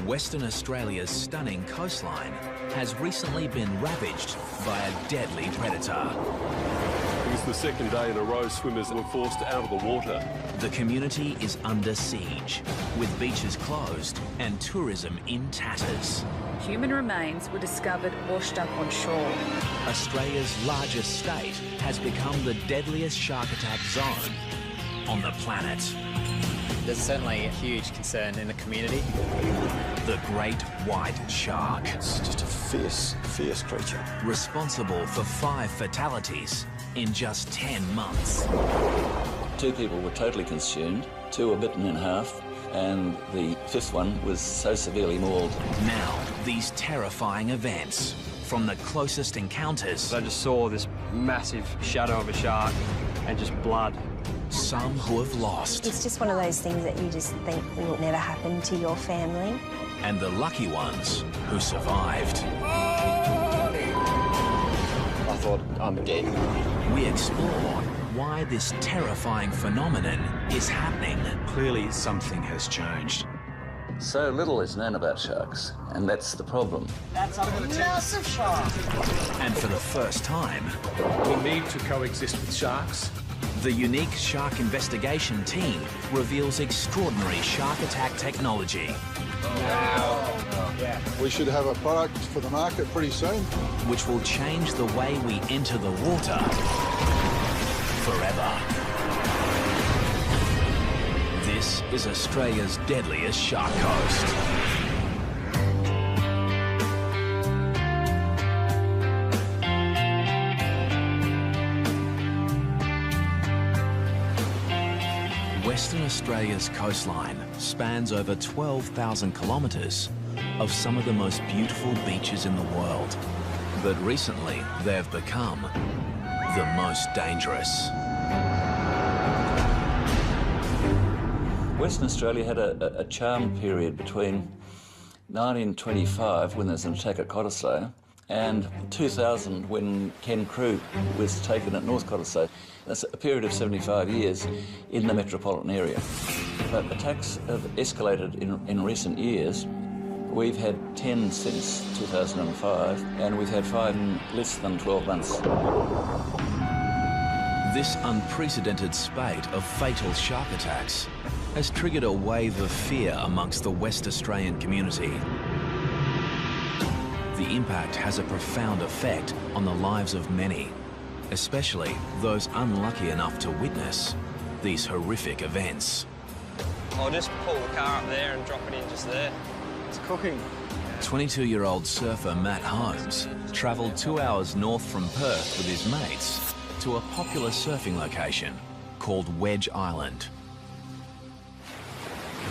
Western Australia's stunning coastline has recently been ravaged by a deadly predator. It's the second day in a row swimmers were forced out of the water. The community is under siege, with beaches closed and tourism in tatters. Human remains were discovered washed up on shore. Australia's largest state has become the deadliest shark attack zone on the planet. There's certainly a huge concern in the community. The great white shark. It's just a fierce, fierce creature. Responsible for 5 fatalities in just 10 months. 2 people were totally consumed, 2 were bitten in half, and the 5th one was so severely mauled. Now, these terrifying events, from the closest encounters. I just saw this massive shadow of a shark and just blood. Some who have lost. It's just one of those things that you just think will never happen to your family. And the lucky ones who survived. I thought, I'm dead. We explore why this terrifying phenomenon is happening. Clearly something has changed. So little is known about sharks, and that's the problem. That's a massive shark. And for the first time, We need to coexist with sharks. the unique shark investigation team reveals extraordinary shark attack technology. We should have a product for the market pretty soon. Which will change the way we enter the water forever. This is Australia's deadliest shark coast. Western Australia's coastline spans over 12,000 kilometres of some of the most beautiful beaches in the world. But recently, they've become the most dangerous. Western Australia had a charm period between 1925, when there was an attack at Cottesloe, and 2000, when Ken Crew was taken at North Cottesloe. That's a period of 75 years in the metropolitan area. But attacks have escalated in recent years. We've had 10 since 2005, and we've had 5 in less than 12 months. This unprecedented spate of fatal shark attacks has triggered a wave of fear amongst the West Australian community. The impact has a profound effect on the lives of many, especially those unlucky enough to witness these horrific events. I'll just pull the car up there and drop it in just there. It's cooking. 22-year-old surfer Matt Holmes travelled 2 hours north from Perth with his mates to a popular surfing location called Wedge Island.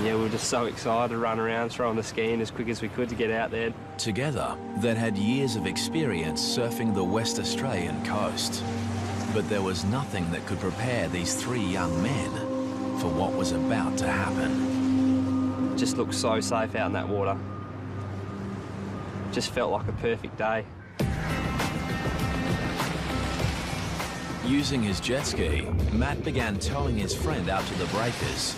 Yeah, we were just so excited, run around, throwing the skiing as quick as we could to get out there. Together, they'd had years of experience surfing the West Australian coast. But there was nothing that could prepare these 3 young men for what was about to happen. It just looked so safe out in that water. Just felt like a perfect day. Using his jet ski, Matt began towing his friend out to the breakers,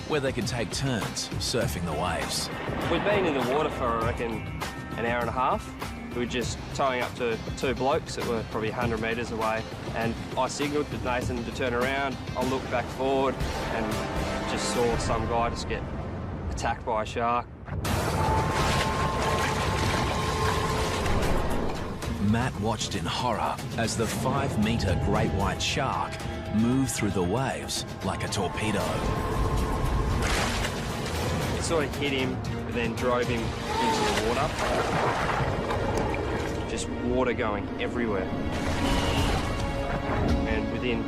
where they could take turns surfing the waves. We'd been in the water for, I reckon, an hour and a half. We were just towing up to 2 blokes that were probably 100 metres away, and I signalled to Nathan to turn around. I looked back forward and just saw some guy just get attacked by a shark. Matt watched in horror as the 5-metre great white shark moved through the waves like a torpedo. It sort of hit him, but then drove him into the water. Just water going everywhere. And within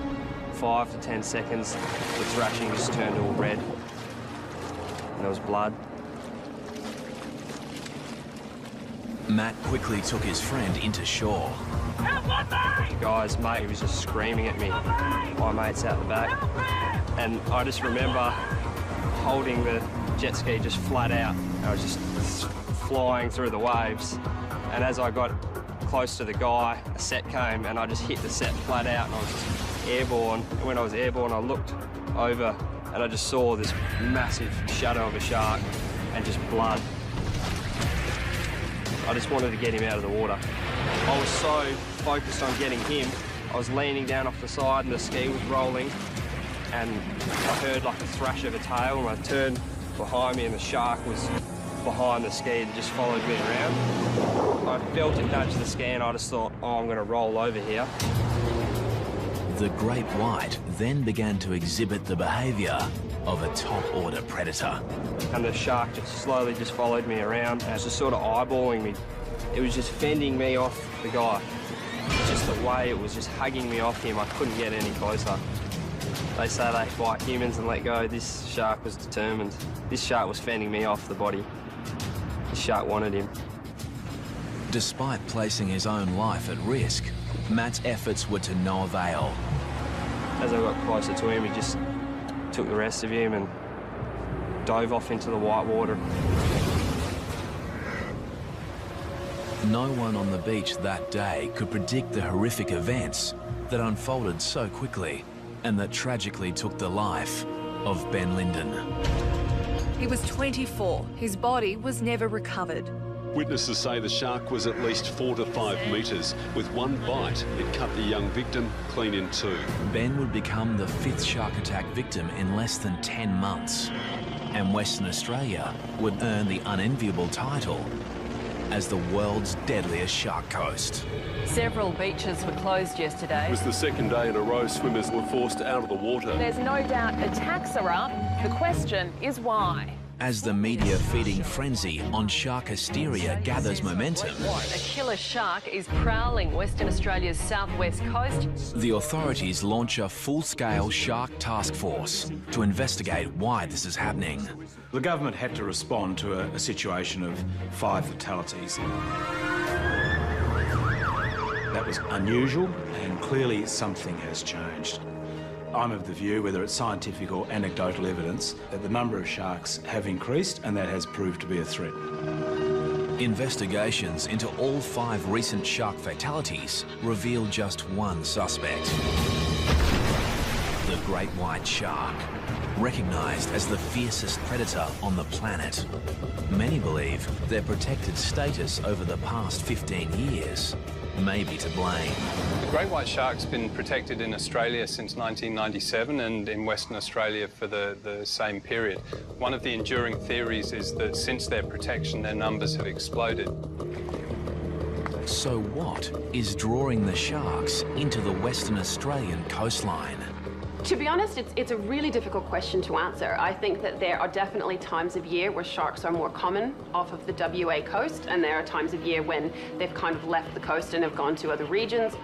5 to 10 seconds, the thrashing just turned all red. And there was blood. Matt quickly took his friend into shore. The guy's mate was just screaming at me. My mate's out the back. And I just remember holding the jet ski just flat out. I was just flying through the waves. And as I got close to the guy, a set came and I just hit the set flat out and I was just airborne. And when I was airborne, I looked over and I just saw this massive shadow of a shark and just blood. I just wanted to get him out of the water. I was so focused on getting him, I was leaning down off the side and the ski was rolling, and I heard like a thrash of a tail, and I turned behind me and the shark was behind the ski and just followed me around. I felt it nudge the ski and I just thought, oh, I'm going to roll over here. The great white then began to exhibit the behaviour of a top-order predator. And the shark just slowly just followed me around and it was just sort of eyeballing me. It was just fending me off the guy. Just the way it was just hugging me off him, I couldn't get any closer. They say they fight humans and let go. This shark was determined. This shark was fending me off the body. This shark wanted him. Despite placing his own life at risk, Matt's efforts were to no avail. As I got closer to him, he just took the rest of him and dove off into the white water. No one on the beach that day could predict the horrific events that unfolded so quickly and that tragically took the life of Ben Linden. He was 24. His body was never recovered. Witnesses say the shark was at least 4 to 5 metres. With one bite, it cut the young victim clean in two. Ben would become the 5th shark attack victim in less than 10 months, and Western Australia would earn the unenviable title as the world's deadliest shark coast. Several beaches were closed yesterday. It was the second day in a row swimmers were forced out of the water. There's no doubt attacks are up. The question is why. As the media-feeding frenzy on shark hysteria gathers momentum, A killer shark is prowling Western Australia's southwest coast. the authorities launch a full-scale shark task force to investigate why this is happening. The government had to respond to a situation of 5 fatalities. That was unusual, and clearly something has changed. I'm of the view, whether it's scientific or anecdotal evidence, that the number of sharks have increased and that has proved to be a threat. Investigations into all 5 recent shark fatalities reveal just one suspect. The great white shark, recognised as the fiercest predator on the planet. Many believe their protected status over the past 15 years may be to blame. The great white shark's been protected in Australia since 1997 and in Western Australia for the same period. One of the enduring theories is that since their protection, their numbers have exploded. So what is drawing the sharks into the Western Australian coastline? To be honest, it's a really difficult question to answer. I think that there are definitely times of year where sharks are more common off of the WA coast, and there are times of year when they've kind of left the coast and have gone to other regions.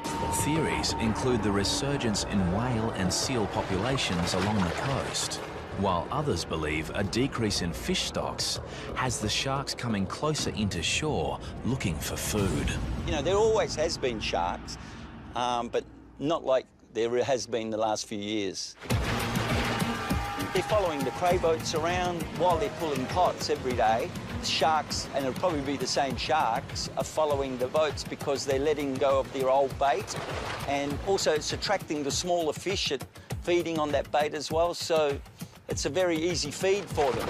Theories include the resurgence in whale and seal populations along the coast, while others believe a decrease in fish stocks has the sharks coming closer into shore looking for food. You know, there always has been sharks, but not like there has been the last few years. They're following the prey boats around while they're pulling pots every day. The sharks, and it'll probably be the same sharks, are following the boats because they're letting go of their old bait, and also it's attracting the smaller fish at feeding on that bait as well, so it's a very easy feed for them.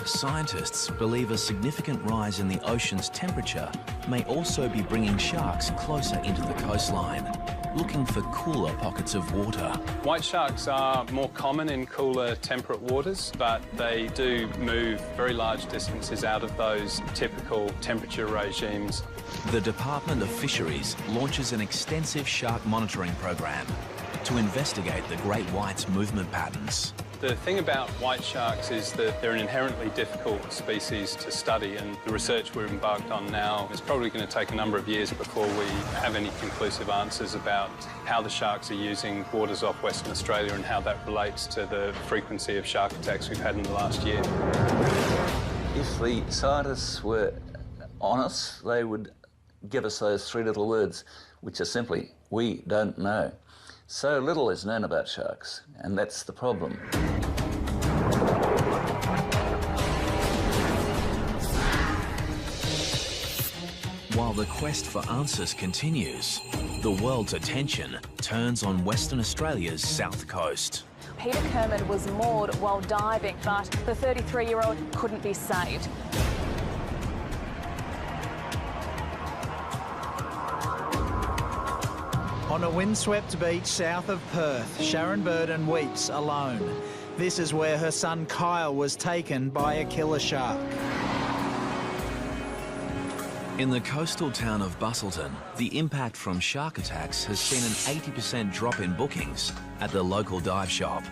Scientists believe a significant rise in the ocean's temperature may also be bringing sharks closer into the coastline, looking for cooler pockets of water. White sharks are more common in cooler temperate waters, but they do move very large distances out of those typical temperature regimes. The Department of Fisheries launches an extensive shark monitoring program to investigate the great white's movement patterns. The thing about white sharks is that they're an inherently difficult species to study, and the research we're embarked on now is probably going to take a number of years before we have any conclusive answers about how the sharks are using waters off Western Australia and how that relates to the frequency of shark attacks we've had in the last year. If the scientists were honest, they would give us those 3 little words, which are simply, we don't know. So little is known about sharks, and that's the problem. While the quest for answers continues, the world's attention turns on Western Australia's south coast. Peter Kermode was moored while diving, but the 33-year-old couldn't be saved. On a windswept beach south of Perth, Sharon Burden weeps alone. This is where her son Kyle was taken by a killer shark. In the coastal town of Bustleton, the impact from shark attacks has seen an 80% drop in bookings at the local dive shop.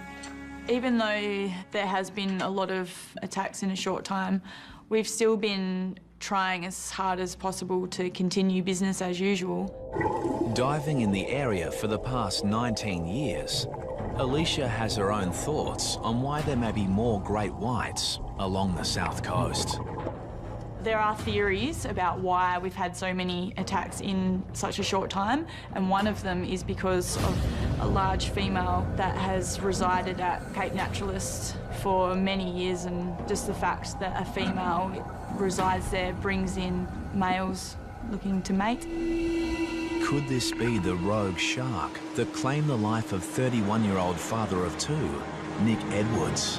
Even though there has been a lot of attacks in a short time, we've still been trying as hard as possible to continue business as usual. Diving in the area for the past 19 years, Alicia has her own thoughts on why there may be more great whites along the south coast. There are theories about why we've had so many attacks in such a short time, and one of them is because of a large female that has resided at Cape Naturalist for many years, and just the fact that a female resides there brings in males looking to mate. Could this be the rogue shark that claimed the life of 31-year-old father of two, Nick Edwards?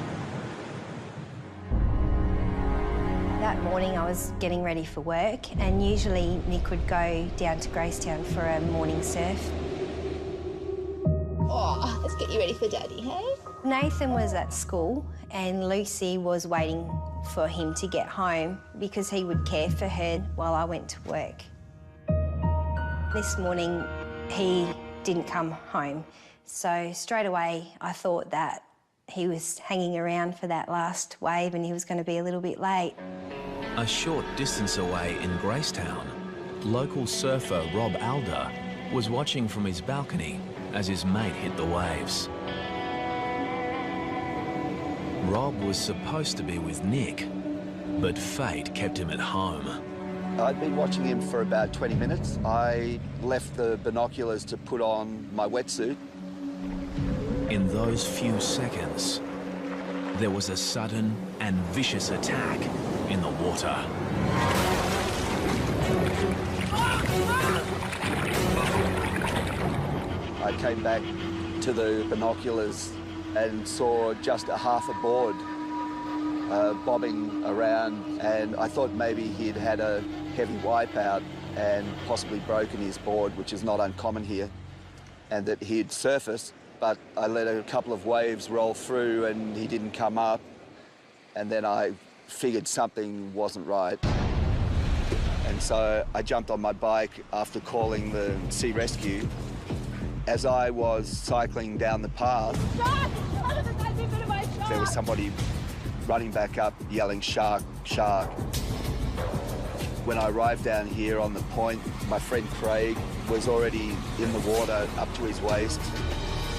That morning I was getting ready for work, and usually Nick would go down to Gracetown for a morning surf. Oh, let's get you ready for Daddy, hey? Nathan was at school and Lucy was waiting for him to get home because he would care for her while I went to work. This morning he didn't come home, so straight away I thought that he was hanging around for that last wave and he was going to be a little bit late. A short distance away in Gracetown, local surfer Rob Alder was watching from his balcony as his mate hit the waves. Rob was supposed to be with Nick, but fate kept him at home. I'd been watching him for about 20 minutes. I left the binoculars to put on my wetsuit. In those few seconds, there was a sudden and vicious attack in the water. I came back to the binoculars and saw just a half a board bobbing around, and I thought maybe he'd had a heavy wipeout and possibly broken his board, which is not uncommon here, and that he'd surfaced, but I let a couple of waves roll through and he didn't come up, and then I figured something wasn't right. And so I jumped on my bike after calling the sea rescue. As I was cycling down the path, there was somebody running back up yelling, "Shark, shark." When I arrived down here on the point, my friend Craig was already in the water up to his waist.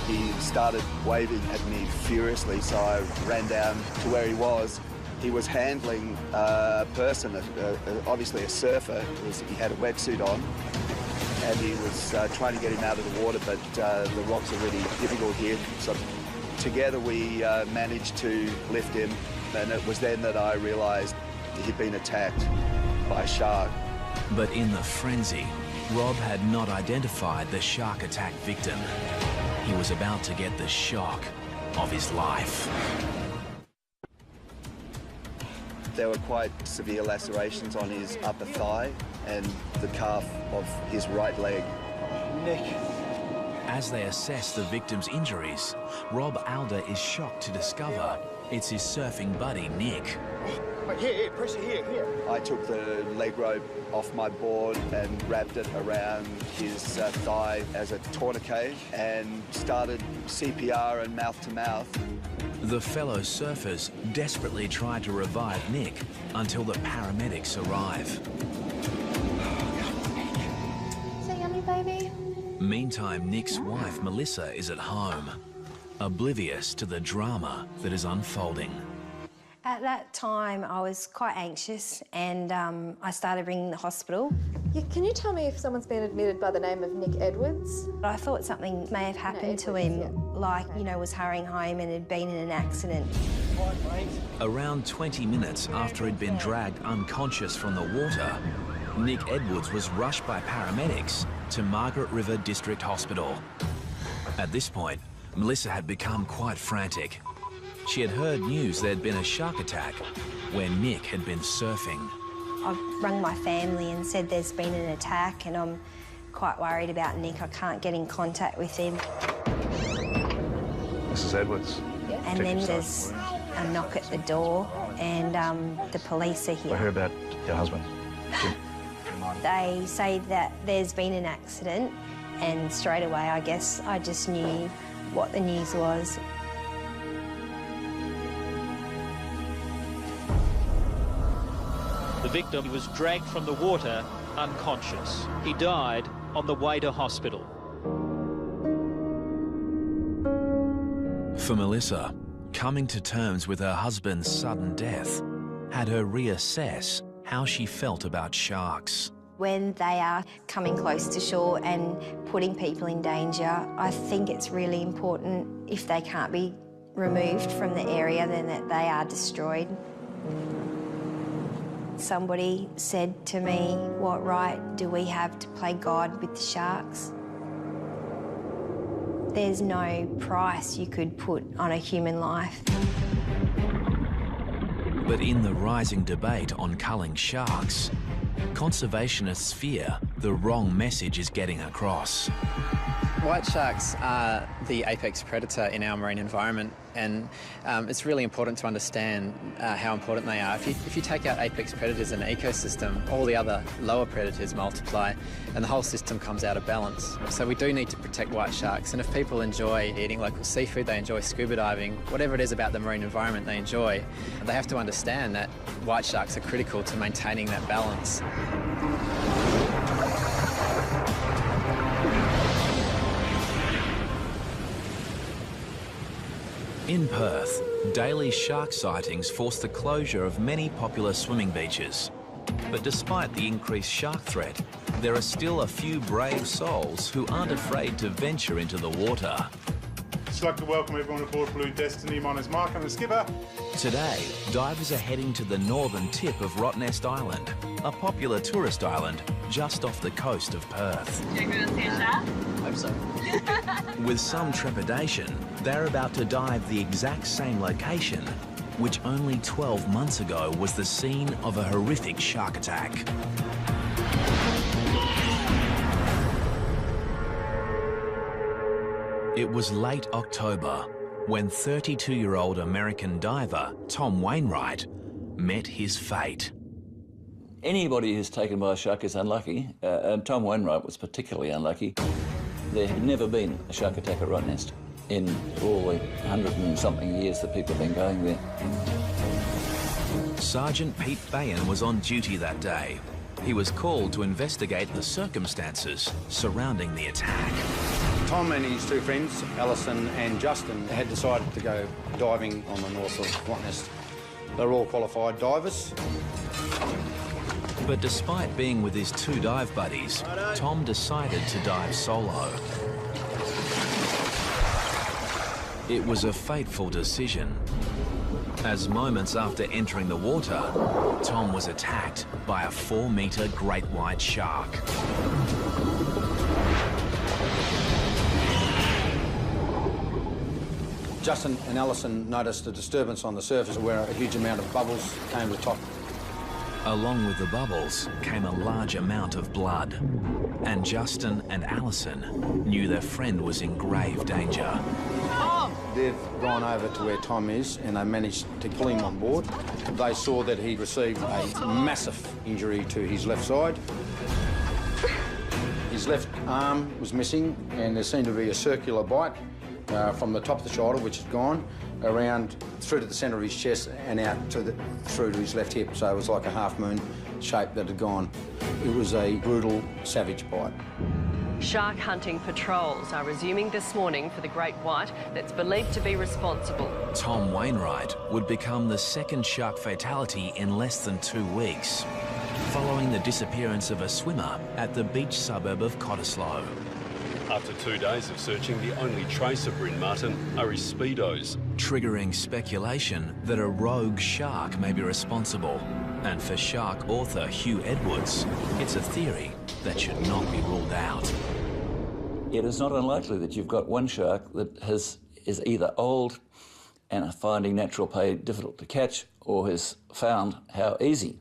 He started waving at me furiously, so I ran down to where he was. He was handling a person, obviously a surfer. He had a wetsuit on, and he was trying to get him out of the water, but the rocks are really difficult here. So together we managed to lift him, and it was then that I realised he'd been attacked by a shark. But in the frenzy, Rob had not identified the shark attack victim. He was about to get the shock of his life. There were quite severe lacerations on his upper thigh and the calf of his right leg. Nick. As they assess the victim's injuries, Rob Alder is shocked to discover it's his surfing buddy, Nick. Here, pressure here. I took the leg rope off my board and wrapped it around his thigh as a tourniquet and started CPR and mouth-to-mouth. The fellow surfers desperately tried to revive Nick until the paramedics arrive. Say yummy, baby. Meantime, Nick's wife, Melissa, is at home, oblivious to the drama that is unfolding. At that time, I was quite anxious and I started ringing the hospital. Yeah, can you tell me if someone's been admitted by the name of Nick Edwards? I thought something may have happened to him, like, you know, was hurrying home and had been in an accident. Around 20 minutes after he'd been dragged unconscious from the water, Nick Edwards was rushed by paramedics to Margaret River District Hospital. At this point, Melissa had become quite frantic. She had heard news there'd been a shark attack where Nick had been surfing. I rang my family and said there's been an attack and I'm quite worried about Nick. I can't get in contact with him. Mrs. Edwards. And then there's a knock at the door and the police are here. I heard about your husband, Jim. They say that there's been an accident and straight away, I guess, I just knew what the news was. The victim was dragged from the water unconscious. He died on the way to hospital. For Melissa, coming to terms with her husband's sudden death had her reassess how she felt about sharks. When they are coming close to shore and putting people in danger, I think it's really important, if they can't be removed from the area, then that they are destroyed. Somebody said to me, what right do we have to play God with the sharks? There's no price you could put on a human life. But in the rising debate on culling sharks, conservationists fear the wrong message is getting across. White sharks are the apex predator in our marine environment, and it's really important to understand how important they are. If you take out apex predators in an ecosystem, all the other lower predators multiply and the whole system comes out of balance. So we do need to protect white sharks, and if people enjoy eating local seafood, they enjoy scuba diving, whatever it is about the marine environment they enjoy, they have to understand that white sharks are critical to maintaining that balance. In Perth, daily shark sightings forced the closure of many popular swimming beaches. But despite the increased shark threat, there are still a few brave souls who aren't afraid to venture into the water. I'd like to welcome everyone aboard Blue Destiny. My name's Mark, I'm the skipper. Today, divers are heading to the northern tip of Rottnest Island, a popular tourist island just off the coast of Perth. Do you want to see a shark? Hope so. With some trepidation, they're about to dive the exact same location, which only 12 months ago was the scene of a horrific shark attack. It was late October when 32-year-old American diver Tom Wainwright met his fate. Anybody who's taken by a shark is unlucky, and Tom Wainwright was particularly unlucky. There had never been a shark attack at Rottnest in all the 100 and something years that people have been going there. Sergeant Pete Bayan was on duty that day. He was called to investigate the circumstances surrounding the attack. Tom and his two friends, Alison and Justin, had decided to go diving on the north of Rottnest. They're all qualified divers. But despite being with his two dive buddies, Tom decided to dive solo. It was a fateful decision, as moments after entering the water, Tom was attacked by a 4-metre great white shark. Justin and Alison noticed a disturbance on the surface where a huge amount of bubbles came to the top. Along with the bubbles came a large amount of blood, and Justin and Alison knew their friend was in grave danger. They've gone over to where Tom is and they managed to pull him on board. They saw that he received a massive injury to his left side. His left arm was missing and there seemed to be a circular bite from the top of the shoulder, which had gone around through to the centre of his chest and out to through to his left hip. So it was like a half-moon shape that had gone. It was a brutal, savage bite. Shark hunting patrols are resuming this morning for the great white that's believed to be responsible. Tom Wainwright would become the second shark fatality in less than 2 weeks, following the disappearance of a swimmer at the beach suburb of Cottesloe. After 2 days of searching, the only trace of Bryn Martin are his speedos, triggering speculation that a rogue shark may be responsible. And for shark author Hugh Edwards, it's a theory that should not be ruled out. It is not unlikely that you've got one shark that is either old and finding natural prey difficult to catch, or has found how easy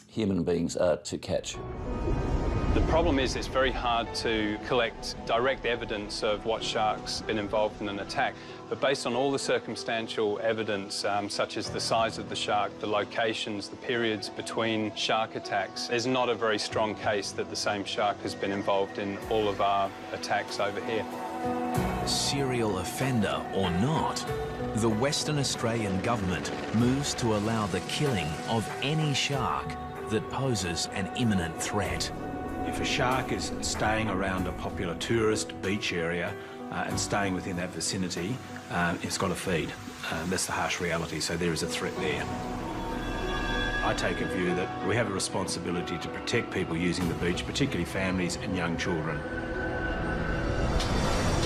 human beings are to catch. The problem is it's very hard to collect direct evidence of what shark's been involved in an attack. But based on all the circumstantial evidence, such as the size of the shark, the locations, the periods between shark attacks, there's not a very strong case that the same shark has been involved in all of our attacks over here. Serial offender or not, the Western Australian government moves to allow the killing of any shark that poses an imminent threat. If a shark is staying around a popular tourist beach area and staying within that vicinity, it's got to feed. That's the harsh reality, so there is a threat there. I take a view that we have a responsibility to protect people using the beach, particularly families and young children.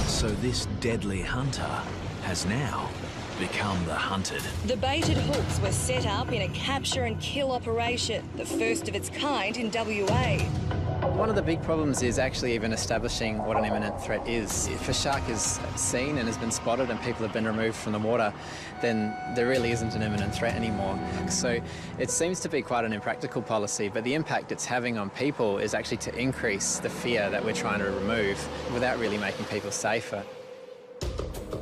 So this deadly hunter has now become the hunted. The baited hooks were set up in a capture and kill operation, the first of its kind in WA. One of the big problems is actually even establishing what an imminent threat is. If a shark is seen and has been spotted and people have been removed from the water, then there really isn't an imminent threat anymore. So it seems to be quite an impractical policy, but the impact it's having on people is actually to increase the fear that we're trying to remove without really making people safer.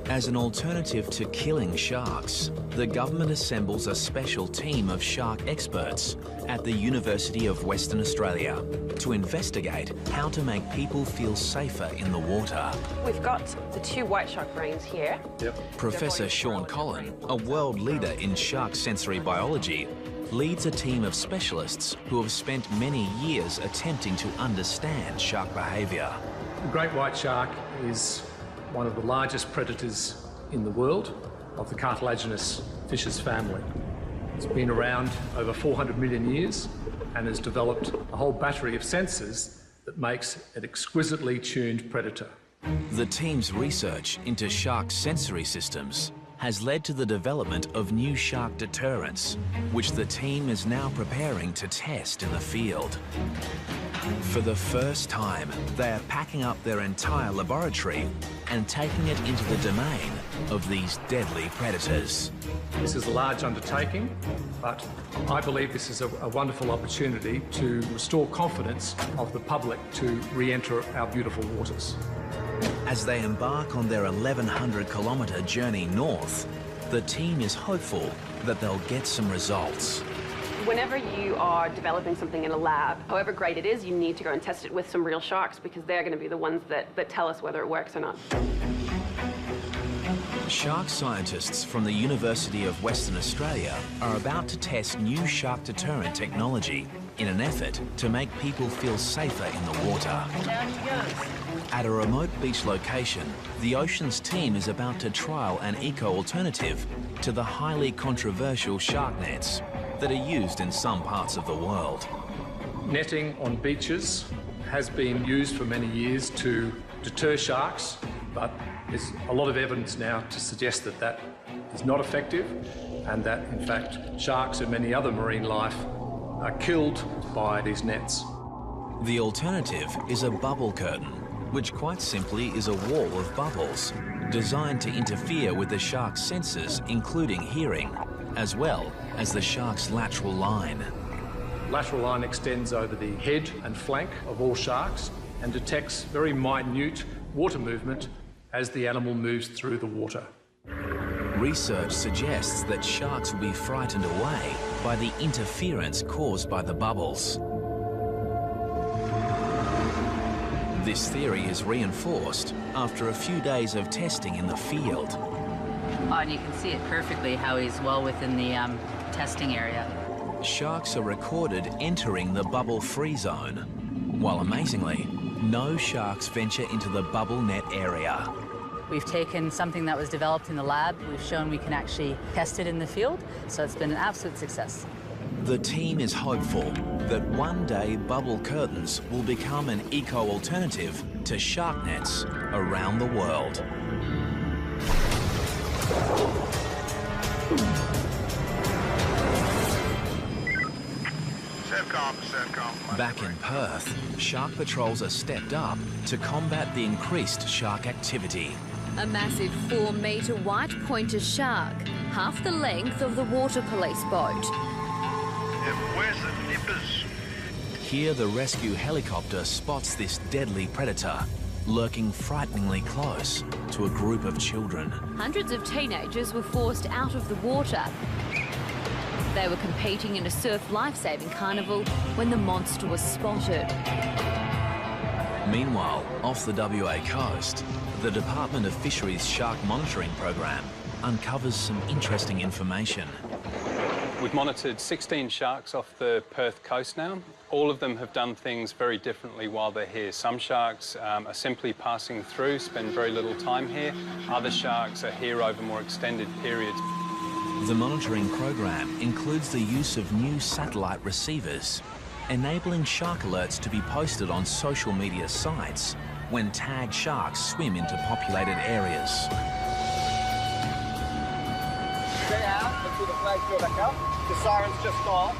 As an alternative to killing sharks, the government assembles a special team of shark experts at the University of Western Australia to investigate how to make people feel safer in the water. We've got the 2 white shark brains here. Professor Sean Collin, a world leader in shark sensory biology, leads a team of specialists who have spent many years attempting to understand shark behaviour. The great white shark is one of the largest predators in the world of the cartilaginous fishes family. It's been around over 400 million years and has developed a whole battery of sensors that makes an exquisitely tuned predator. The team's research into shark sensory systems has led to the development of new shark deterrents, which the team is now preparing to test in the field. For the first time, they are packing up their entire laboratory and taking it into the domain of these deadly predators. This is a large undertaking, but I believe this is a wonderful opportunity to restore confidence of the public to re-enter our beautiful waters. As they embark on their 1,100-kilometre journey north, the team is hopeful that they'll get some results. Whenever you are developing something in a lab, however great it is, you need to go and test it with some real sharks because they're going to be the ones that tell us whether it works or not. Shark scientists from the University of Western Australia are about to test new shark deterrent technology in an effort to make people feel safer in the water. At a remote beach location, the Oceans team is about to trial an eco-alternative to the highly controversial shark nets that are used in some parts of the world. Netting on beaches has been used for many years to deter sharks, but there's a lot of evidence now to suggest that that is not effective and that, in fact, sharks and many other marine life are killed by these nets. The alternative is a bubble curtain, which quite simply is a wall of bubbles designed to interfere with the shark's senses, including hearing, as well as the shark's lateral line. Lateral line extends over the head and flank of all sharks and detects very minute water movement as the animal moves through the water. Research suggests that sharks will be frightened away by the interference caused by the bubbles. This theory is reinforced after a few days of testing in the field. And you can see it perfectly how he's well within the testing area. Sharks are recorded entering the bubble-free zone, while amazingly, no sharks venture into the bubble net area. We've taken something that was developed in the lab, we've shown we can actually test it in the field, so it's been an absolute success. The team is hopeful that one day bubble curtains will become an eco-alternative to shark nets around the world. Back in Perth, shark patrols are stepped up to combat the increased shark activity. A massive 4-metre white pointer shark, half the length of the water police boat. Where's the nippers? Here, the rescue helicopter spots this deadly predator lurking frighteningly close to a group of children. Hundreds of teenagers were forced out of the water. They were competing in a surf lifesaving carnival when the monster was spotted. Meanwhile, off the WA coast, the Department of Fisheries Shark Monitoring Program uncovers some interesting information. We've monitored 16 sharks off the Perth coast now. All of them have done things very differently while they're here. Some sharks are simply passing through, spend very little time here. Other sharks are here over more extended periods. The monitoring program includes the use of new satellite receivers, enabling shark alerts to be posted on social media sites when tagged sharks swim into populated areas. Stay out until the flags go back up. The siren's just gone.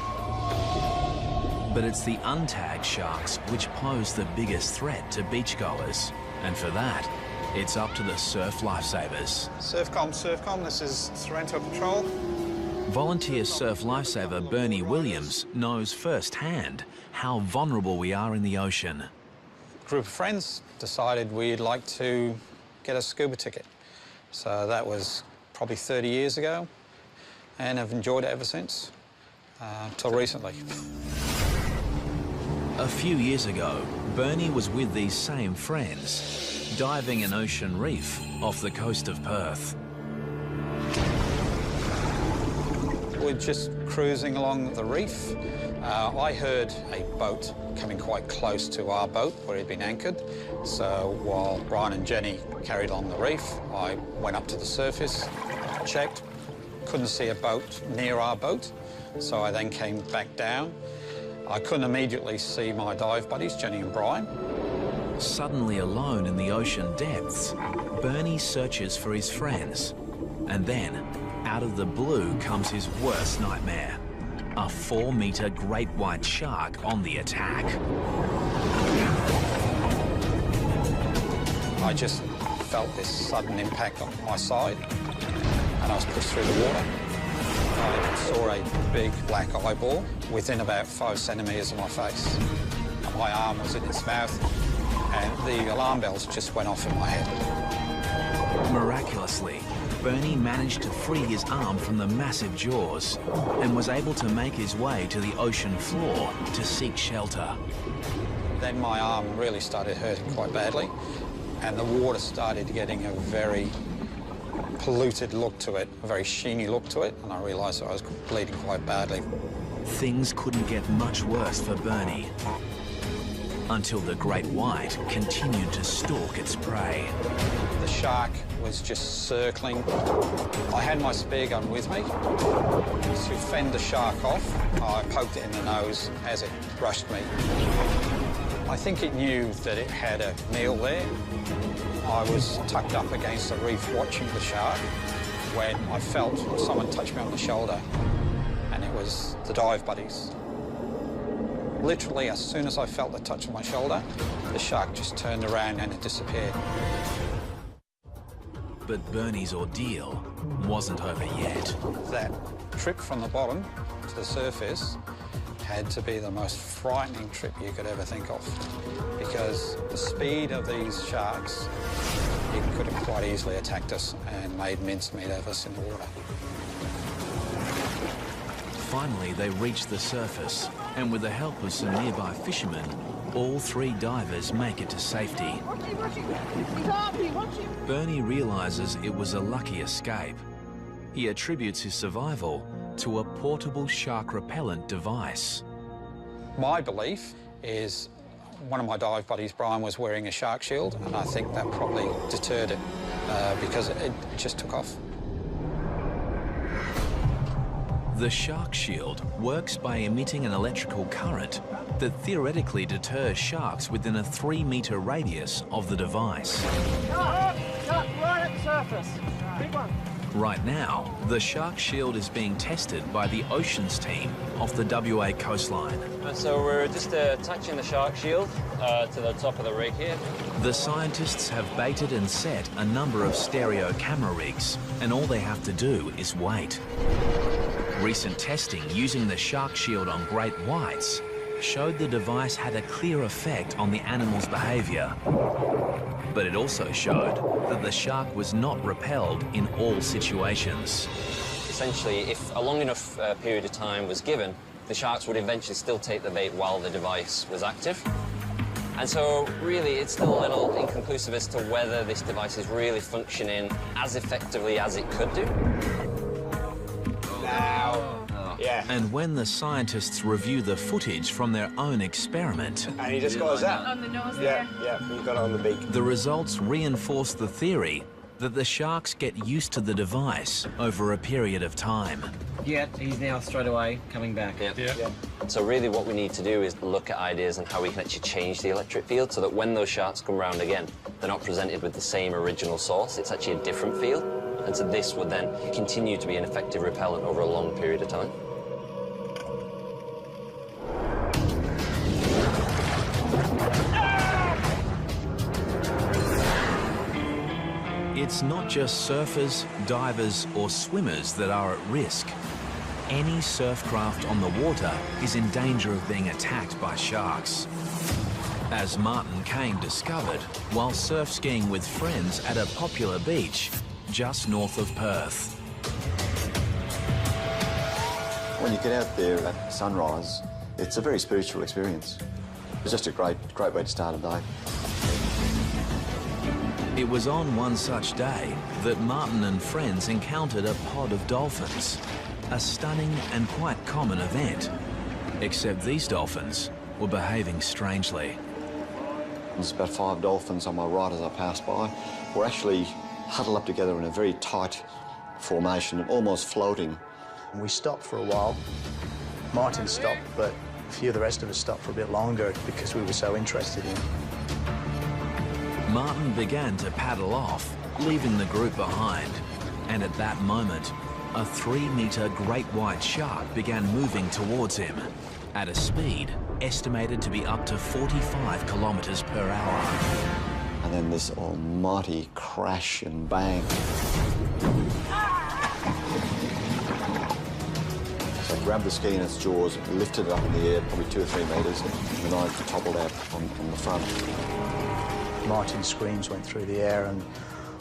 But it's the untagged sharks which pose the biggest threat to beachgoers. And for that, it's up to the surf lifesavers. Surfcom, this is Sorrento Patrol. Volunteer surf lifesaver Bernie Williams knows firsthand how vulnerable we are in the ocean. A group of friends decided we'd like to get a scuba ticket. So that was probably 30 years ago, and I've enjoyed it ever since, till recently. A few years ago, Bernie was with these same friends, diving an ocean reef off the coast of Perth. We're just cruising along the reef. I heard a boat coming quite close to our boat where it'd been anchored. So while Brian and Jenny carried on the reef, I went up to the surface, checked, couldn't see a boat near our boat. So I then came back down. I couldn't immediately see my dive buddies, Jenny and Brian. Suddenly alone in the ocean depths, Bernie searches for his friends. And then, out of the blue comes his worst nightmare. A 4-metre great white shark on the attack. I just felt this sudden impact on my side, and I was pushed through the water. I saw a big black eyeball within about 5 centimetres of my face. My arm was in its mouth, and the alarm bells just went off in my head. Miraculously, Bernie managed to free his arm from the massive jaws and was able to make his way to the ocean floor to seek shelter. Then my arm really started hurting quite badly, and the water started getting a very polluted look to it, a very sheeny look to it, and I realised that I was bleeding quite badly. Things couldn't get much worse for Bernie until the great white continued to stalk its prey. The shark was just circling. I had my spear gun with me. To fend the shark off, I poked it in the nose as it brushed me. I think it knew that it had a meal there. I was tucked up against the reef watching the shark when I felt someone touch me on the shoulder, and it was the dive buddies. Literally, as soon as I felt the touch on my shoulder, the shark just turned around and it disappeared. But Bernie's ordeal wasn't over yet. That trip from the bottom to the surface had to be the most frightening trip you could ever think of, because the speed of these sharks, it could have quite easily attacked us and made mincemeat of us in the water. Finally, they reached the surface, and with the help of some nearby fishermen, all 3 divers make it to safety. Bernie realises it was a lucky escape. He attributes his survival to a portable shark repellent device. My belief is one of my dive buddies, Brian, was wearing a shark shield, and I think that probably deterred it because it just took off. The shark shield works by emitting an electrical current that theoretically deters sharks within a 3-metre radius of the device. Right at the surface. Big one. Right now, the shark shield is being tested by the oceans team off the WA coastline. So we're just attaching the shark shield to the top of the rig here. The scientists have baited and set a number of stereo camera rigs, and all they have to do is wait. Recent testing using the shark shield on great whites showed the device had a clear effect on the animal's behaviour. But it also showed that the shark was not repelled in all situations. Essentially, if a long enough period of time was given, the sharks would eventually still take the bait while the device was active. And so, really, it's still a little inconclusive as to whether this device is really functioning as effectively as it could do. Yeah. And when the scientists review the footage from their own experiment... And he just goes that. On the nose Yeah, yeah, you got it on the beak. The results reinforce the theory that the sharks get used to the device over a period of time. Yeah, he's now straight away coming back. Yeah. So really what we need to do is look at ideas and how we can actually change the electric field so that when those sharks come round again, they're not presented with the same original source, it's actually a different field. And so this would then continue to be an effective repellent over a long period of time. It's not just surfers, divers or swimmers that are at risk. Any surf craft on the water is in danger of being attacked by sharks. As Martin Kane discovered while surf skiing with friends at a popular beach just north of Perth. When you get out there at sunrise, it's a very spiritual experience. It's just a great way to start a day. It was on one such day that Martin and friends encountered a pod of dolphins, a stunning and quite common event. Except these dolphins were behaving strangely. There's about 5 dolphins on my right as I passed by. We're actually huddled up together in a very tight formation, almost floating. We stopped for a while. Martin stopped, but a few of the rest of us stopped for a bit longer because we were so interested in him. Martin began to paddle off, leaving the group behind. And at that moment, a 3-metre great white shark began moving towards him at a speed estimated to be up to 45 kilometres per hour. And then this almighty crash and bang. So I grabbed the ski in its jaws, lifted it up in the air, probably 2 or 3 metres, and the knife toppled out on the front. Martin's screams went through the air, and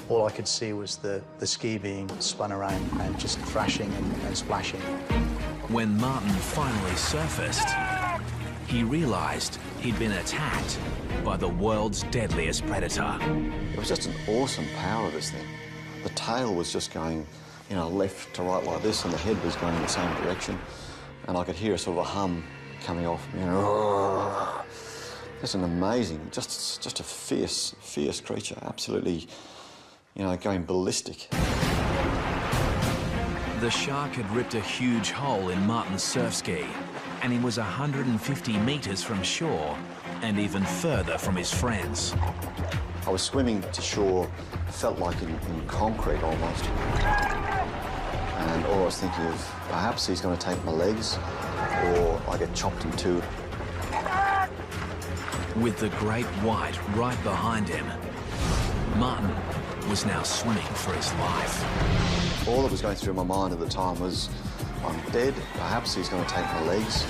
all I could see was the ski being spun around and just thrashing and splashing. When Martin finally surfaced, he realised he'd been attacked by the world's deadliest predator. It was just an awesome power of this thing. The tail was just going, you know, left to right like this, and the head was going in the same direction. And I could hear a sort of a hum coming off, you know. Just an amazing, just a fierce creature, absolutely, you know, going ballistic. The shark had ripped a huge hole in Martin's surf ski, and he was 150 metres from shore and even further from his friends. I was swimming to shore, felt like in concrete almost. And all I was thinking of, perhaps he's going to take my legs, or I get chopped in two. With the great white right behind him, Martin was now swimming for his life. All that was going through my mind at the time was, I'm dead, perhaps he's going to take my legs,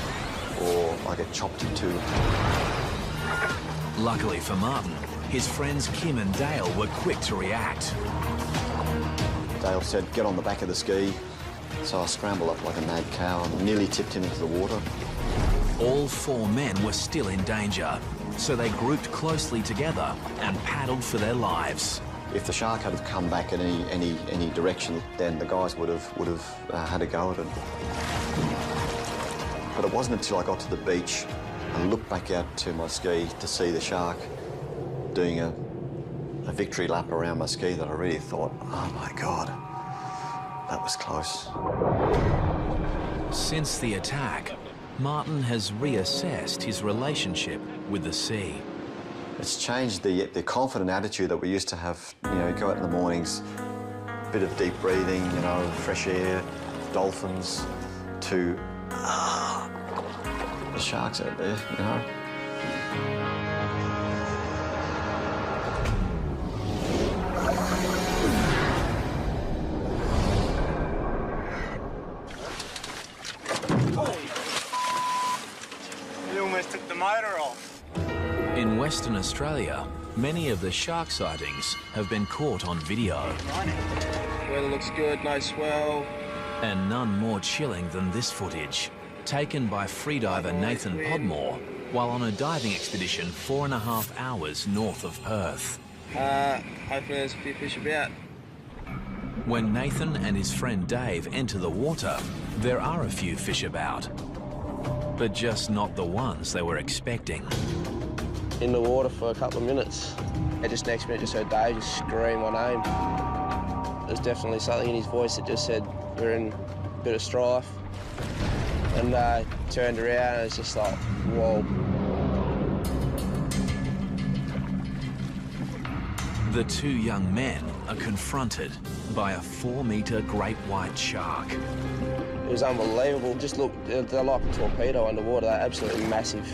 or I get chopped in two. Luckily for Martin, his friends Kim and Dale were quick to react. Dale said, get on the back of the ski. So I scrambled up like a mad cow and nearly tipped him into the water. All 4 men were still in danger, so they grouped closely together and paddled for their lives. If the shark had come back in any direction, then the guys would have had a go at it. But it wasn't until I got to the beach and looked back out to my ski to see the shark doing a victory lap around my ski that I really thought, oh my God, that was close. Since the attack, Martin has reassessed his relationship with the sea. It's changed the confident attitude that we used to have, you know, go out in the mornings, a bit of deep breathing, you know, fresh air, dolphins, to, the sharks out there, you know. motor off. In Western Australia, many of the shark sightings have been caught on video. Weather looks good, no swell. And none more chilling than this footage, taken by freediver Nathan Podmore while on a diving expedition 4.5 hours north of Perth. Hopefully there's a few fish about. When Nathan and his friend Dave enter the water, there are a few fish about, but just not the ones they were expecting. In the water for a couple of minutes, and just next minute just heard Dave just scream my name. There's definitely something in his voice that just said, we're in a bit of strife. And turned around and it's just like, whoa. The two young men are confronted by a 4-metre great white shark. It was unbelievable. Just look, they're like a torpedo underwater. They're absolutely massive.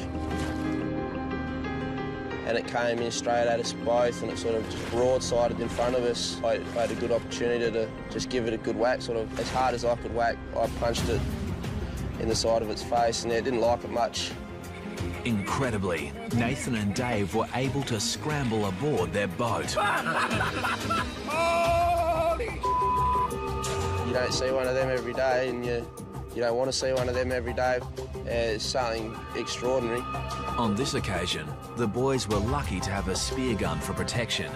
And it came in straight at us both and it sort of just broadsided in front of us. I had a good opportunity to just give it a good whack, sort of as hard as I could whack. I punched it in the side of its face and it didn't like it much. Incredibly, Nathan and Dave were able to scramble aboard their boat. You don't see one of them every day and you don't want to see one of them every day. It's something extraordinary. On this occasion, the boys were lucky to have a spear gun for protection.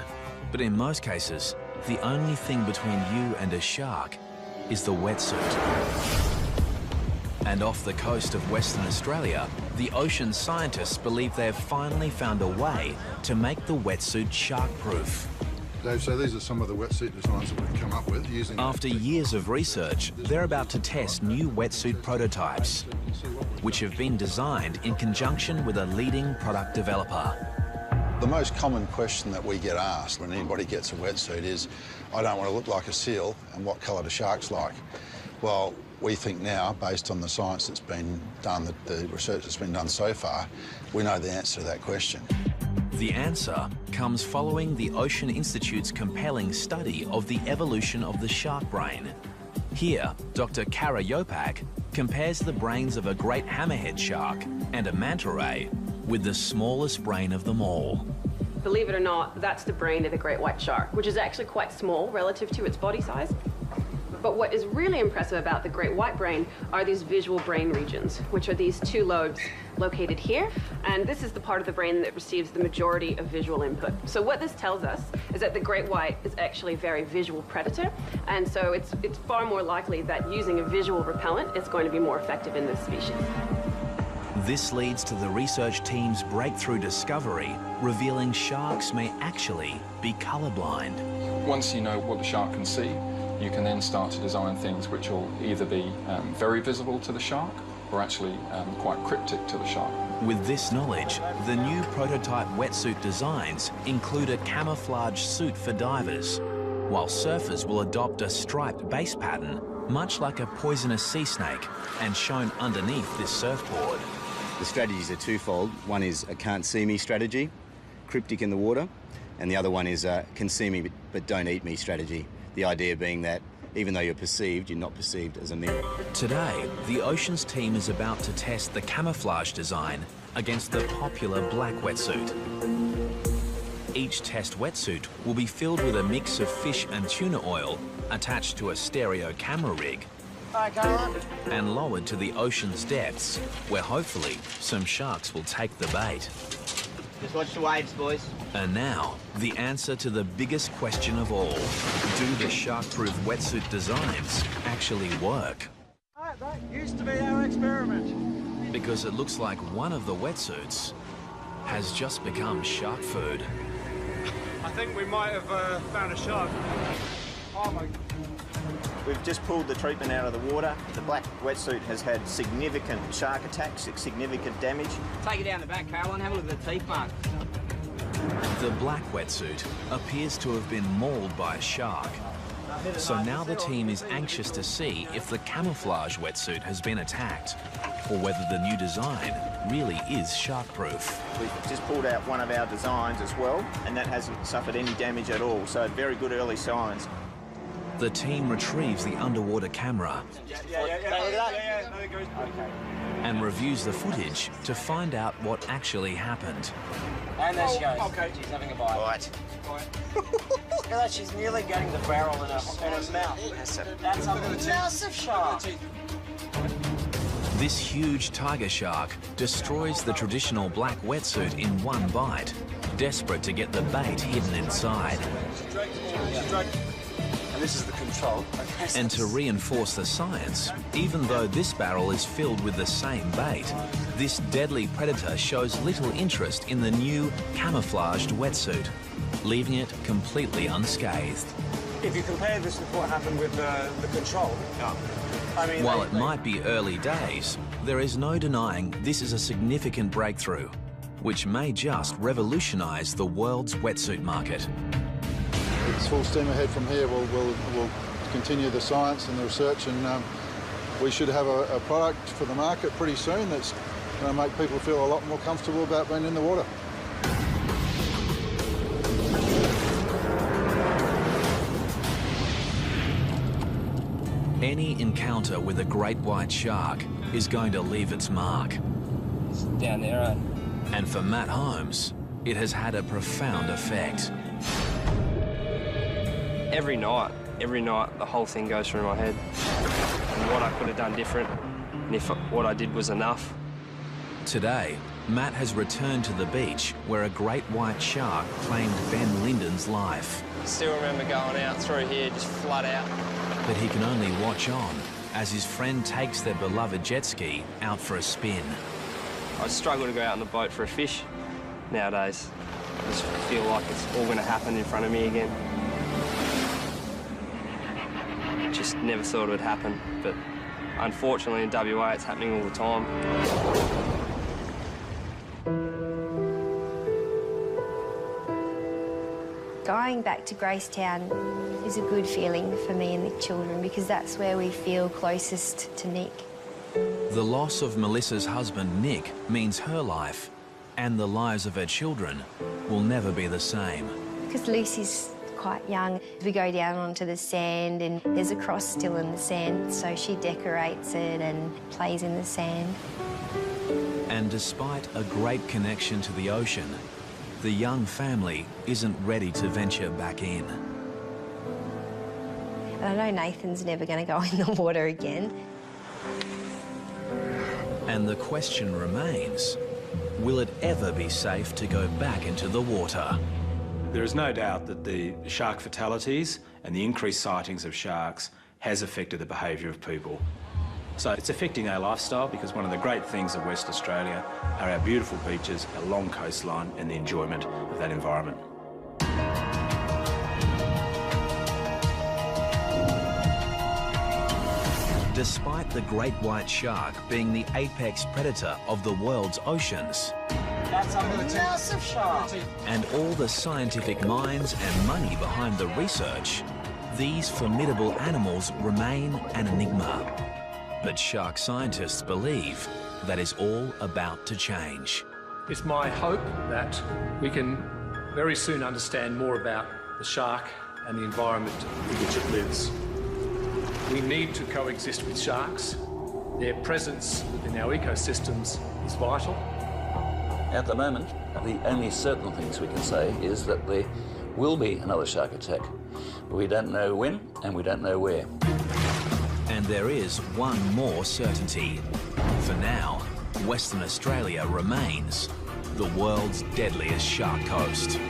But in most cases, the only thing between you and a shark is the wetsuit. And off the coast of Western Australia, the ocean scientists believe they've finally found a way to make the wetsuit shark-proof. Dave, so these are some of the wetsuit designs that we've come up with using... After years of research, they're about to test new wetsuit prototypes, which have been designed in conjunction with a leading product developer. The most common question that we get asked when anybody gets a wetsuit is, I don't want to look like a seal, and what colour do sharks like? Well, we think now, based on the science that's been done, the research that's been done so far, we know the answer to that question. The answer comes following the Ocean Institute's compelling study of the evolution of the shark brain. Here, Dr. Kara Yopak compares the brains of a great hammerhead shark and a manta ray with the smallest brain of them all. Believe it or not, that's the brain of the great white shark, which is actually quite small relative to its body size. But what is really impressive about the great white brain are these visual brain regions, which are these two lobes located here. And this is the part of the brain that receives the majority of visual input. So what this tells us is that the great white is actually a very visual predator. And so it's far more likely that using a visual repellent is going to be more effective in this species. This leads to the research team's breakthrough discovery, revealing sharks may actually be colourblind. Once you know what the shark can see, you can then start to design things which will either be very visible to the shark or actually quite cryptic to the shark. With this knowledge, the new prototype wetsuit designs include a camouflage suit for divers, while surfers will adopt a striped base pattern, much like a poisonous sea snake, and shown underneath this surfboard. The strategies are twofold. One is a can't see me strategy, cryptic in the water, and the other one is a can see me but don't eat me strategy. The idea being that even though you're perceived, you're not perceived as a meal. Today, the Oceans team is about to test the camouflage design against the popular black wetsuit. Each test wetsuit will be filled with a mix of fish and tuna oil attached to a stereo camera rig and lowered to the ocean's depths, where hopefully some sharks will take the bait. Just watch the waves, boys. And now, the answer to the biggest question of all. Do the shark-proof wetsuit designs actually work? That used to be our experiment. Because it looks like one of the wetsuits has just become shark food. I think we might have found a shark. Oh my... We've just pulled the treatment out of the water. The black wetsuit has had significant shark attacks, significant damage. Take it down the back, Caroline, have a look at the teeth mark. The black wetsuit appears to have been mauled by a shark. So now the team is anxious to see if the camouflage wetsuit has been attacked, or whether the new design really is shark-proof. We've just pulled out one of our designs as well, and that hasn't suffered any damage at all, so very good early signs. The team retrieves the underwater camera. Yeah, look at that. Okay. and reviews the footage to find out what actually happened. And there she goes. Okay. She's having a bite. Right. Look at that, she's nearly getting the barrel in her mouth. That's a massive shark. This huge tiger shark destroys the traditional black wetsuit in one bite, desperate to get the bait hidden inside. And this is the control. Okay. And to reinforce the science, even though this barrel is filled with the same bait, this deadly predator shows little interest in the new camouflaged wetsuit, leaving it completely unscathed. If you compare this with what happened with the control, I mean... While it might be early days, there is no denying this is a significant breakthrough, which may just revolutionise the world's wetsuit market. It's full steam ahead from here. We'll continue the science and the research, and we should have a product for the market pretty soon that's going to make people feel a lot more comfortable about being in the water. Any encounter with a great white shark is going to leave its mark. It's down there, right? And for Matt Holmes, it has had a profound effect. Every night, the whole thing goes through my head. And what I could have done different, and if what I did was enough. Today, Matt has returned to the beach where a great white shark claimed Ben Linden's life. Still remember going out through here, just flat out. But he can only watch on as his friend takes their beloved jet ski out for a spin. I struggle to go out on the boat for a fish nowadays. I just feel like it's all going to happen in front of me again. Just never thought it would happen, but unfortunately in WA it's happening all the time. Going back to Gracetown is a good feeling for me and the children because that's where we feel closest to Nick. The loss of Melissa's husband, Nick, means her life and the lives of her children will never be the same. Because Lucy's quite young, we go down onto the sand and there's a cross still in the sand, so she decorates it and plays in the sand. And despite a great connection to the ocean, the young family isn't ready to venture back in. And I know Nathan's never going to go in the water again. And the question remains, will it ever be safe to go back into the water? There is no doubt that the shark fatalities and the increased sightings of sharks has affected the behaviour of people. So it's affecting our lifestyle because one of the great things of West Australia are our beautiful beaches, our long coastline and the enjoyment of that environment. Despite the great white shark being the apex predator of the world's oceans, That's a massive shark. and all the scientific minds and money behind the research, these formidable animals remain an enigma. But shark scientists believe that is all about to change. It's my hope that we can very soon understand more about the shark and the environment in which it lives. We need to coexist with sharks. Their presence within our ecosystems is vital. At the moment, the only certain things we can say is that there will be another shark attack. We don't know when and we don't know where. And there is one more certainty. For now, Western Australia remains the world's deadliest shark coast.